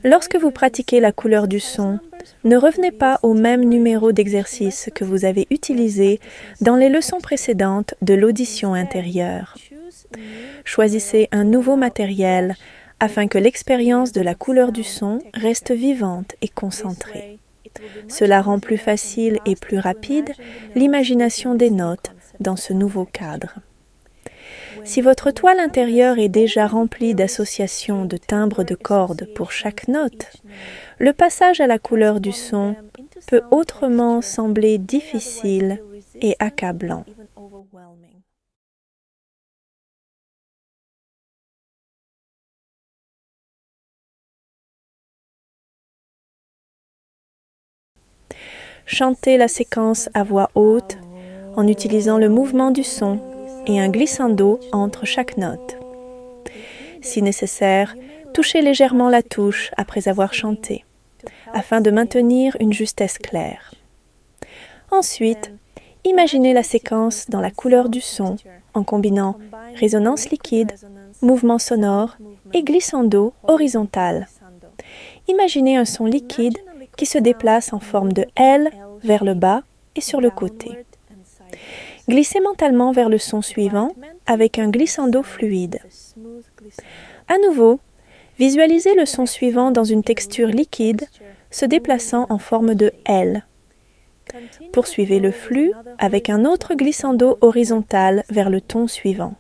Lorsque vous pratiquez la couleur du son, ne revenez pas au même numéro d'exercice que vous avez utilisé dans les leçons précédentes de l'audition intérieure. Choisissez un nouveau matériel afin que l'expérience de la couleur du son reste vivante et concentrée. Cela rend plus facile et plus rapide l'imagination des notes dans ce nouveau cadre. Si votre toile intérieure est déjà remplie d'associations de timbres de cordes pour chaque note, le passage à la couleur du son peut autrement sembler difficile et accablant. Chantez la séquence à voix haute en utilisant le mouvement du son et un glissando entre chaque note. Si nécessaire, touchez légèrement la touche après avoir chanté, afin de maintenir une justesse claire. Ensuite, imaginez la séquence dans la couleur du son en combinant résonance liquide, mouvement sonore et glissando horizontal. Imaginez un son liquide qui se déplace en forme de L vers le bas et sur le côté. Glissez mentalement vers le son suivant avec un glissando fluide. À nouveau, visualisez le son suivant dans une texture liquide se déplaçant en forme de L. Poursuivez le flux avec un autre glissando horizontal vers le ton suivant.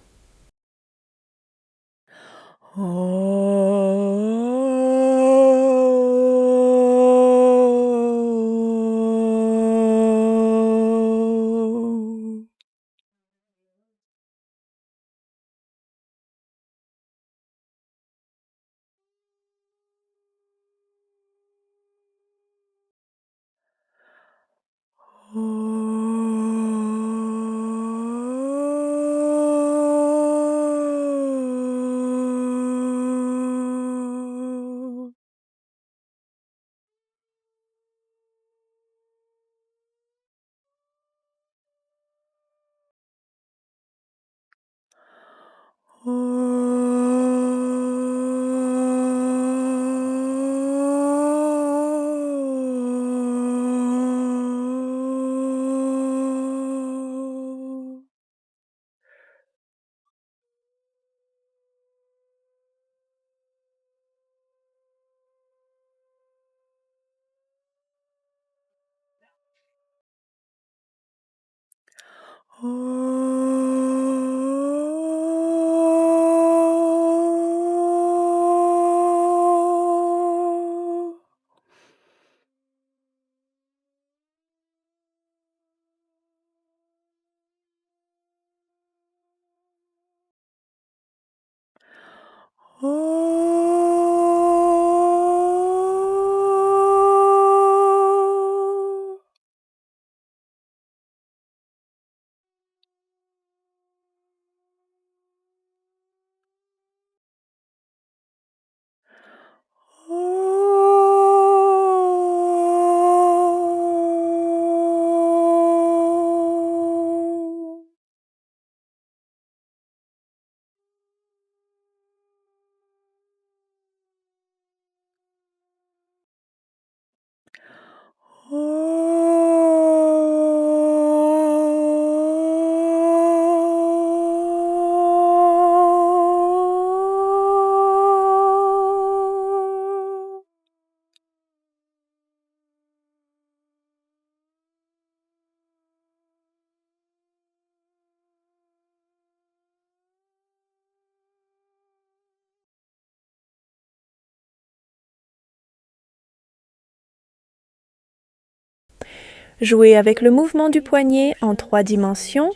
Jouez avec le mouvement du poignet en 3 dimensions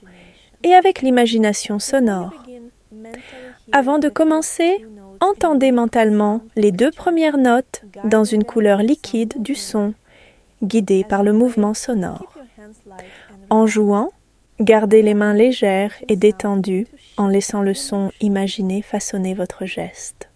et avec l'imagination sonore. Avant de commencer, entendez mentalement les 2 premières notes dans une couleur liquide du son, guidée par le mouvement sonore. En jouant, gardez les mains légères et détendues en laissant le son imaginé façonner votre geste.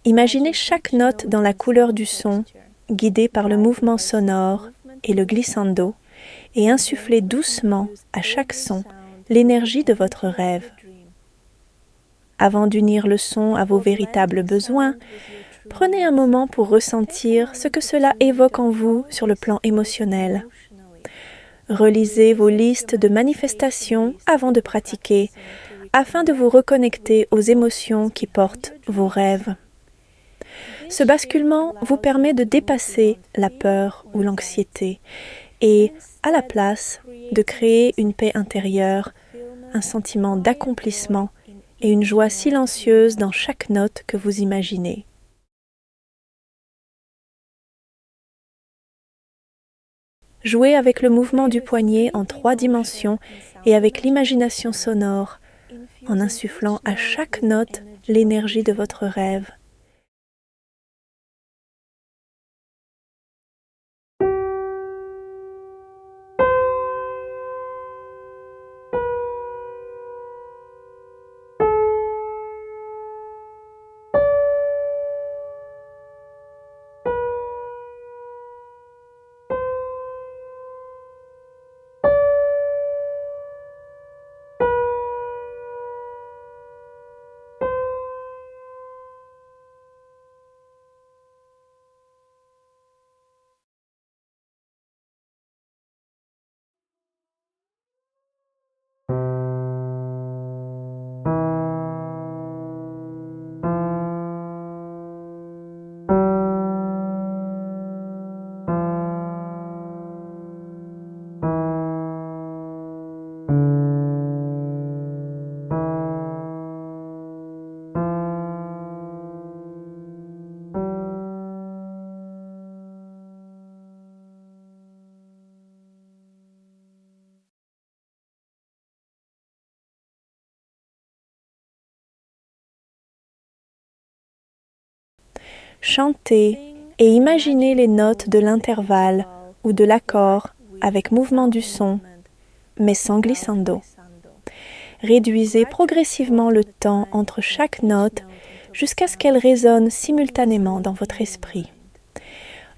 Imaginez chaque note dans la couleur du son, guidée par le mouvement sonore et le glissando, et insufflez doucement à chaque son l'énergie de votre rêve. Avant d'unir le son à vos véritables besoins, prenez un moment pour ressentir ce que cela évoque en vous sur le plan émotionnel. Relisez vos listes de manifestations avant de pratiquer, afin de vous reconnecter aux émotions qui portent vos rêves. Ce basculement vous permet de dépasser la peur ou l'anxiété et, à la place, de créer une paix intérieure, un sentiment d'accomplissement et une joie silencieuse dans chaque note que vous imaginez. Jouez avec le mouvement du poignet en 3 dimensions et avec l'imagination sonore, en insufflant à chaque note l'énergie de votre rêve. Chantez et imaginez les notes de l'intervalle ou de l'accord avec mouvement du son, mais sans glissando. Réduisez progressivement le temps entre chaque note jusqu'à ce qu'elle résonne simultanément dans votre esprit.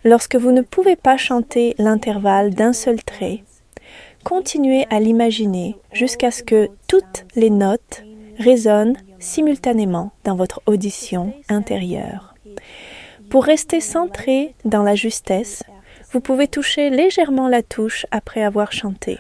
Lorsque vous ne pouvez pas chanter l'intervalle d'un seul trait, continuez à l'imaginer jusqu'à ce que toutes les notes résonnent simultanément dans votre audition intérieure. Pour rester centré dans la justesse, vous pouvez toucher légèrement la touche après avoir chanté.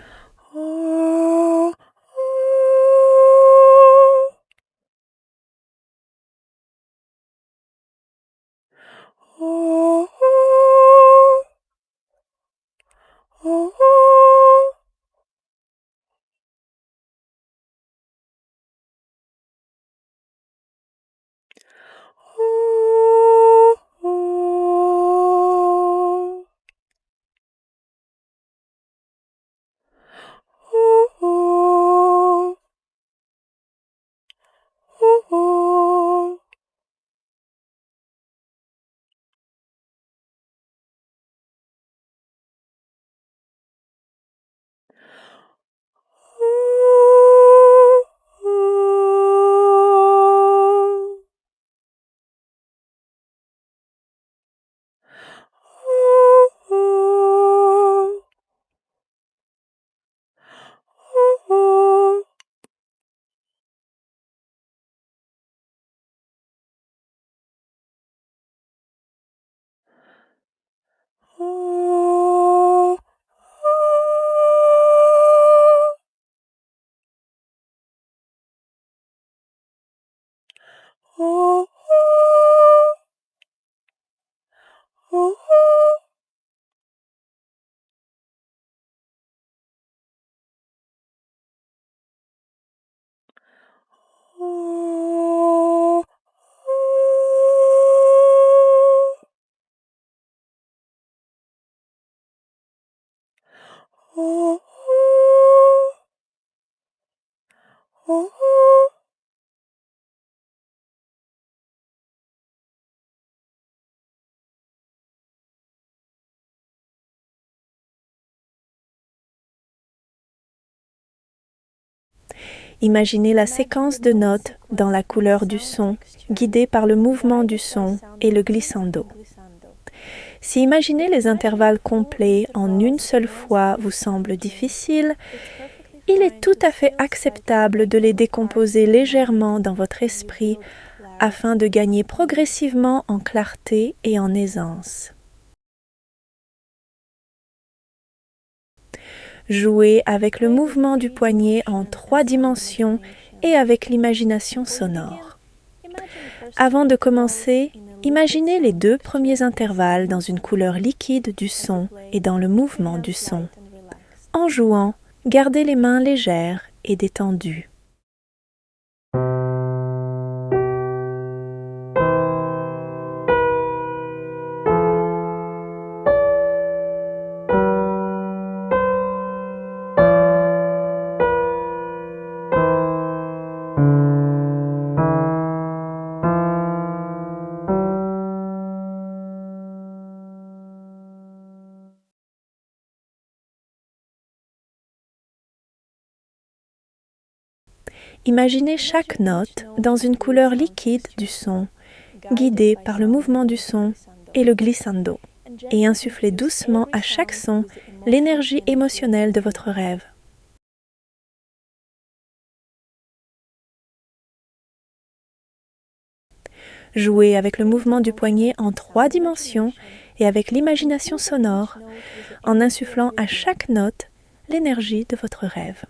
Imaginez la séquence de notes dans la couleur du son, guidée par le mouvement du son et le glissando. Si imaginer les intervalles complets en une seule fois vous semble difficile, il est tout à fait acceptable de les décomposer légèrement dans votre esprit afin de gagner progressivement en clarté et en aisance. Jouez avec le mouvement du poignet en 3 dimensions et avec l'imagination sonore. Avant de commencer, imaginez les 2 premiers intervalles dans une couleur liquide du son et dans le mouvement du son. En jouant, gardez les mains légères et détendues. Imaginez chaque note dans une couleur liquide du son, guidée par le mouvement du son et le glissando, et insufflez doucement à chaque son l'énergie émotionnelle de votre rêve. Jouez avec le mouvement du poignet en 3 dimensions et avec l'imagination sonore, en insufflant à chaque note l'énergie de votre rêve.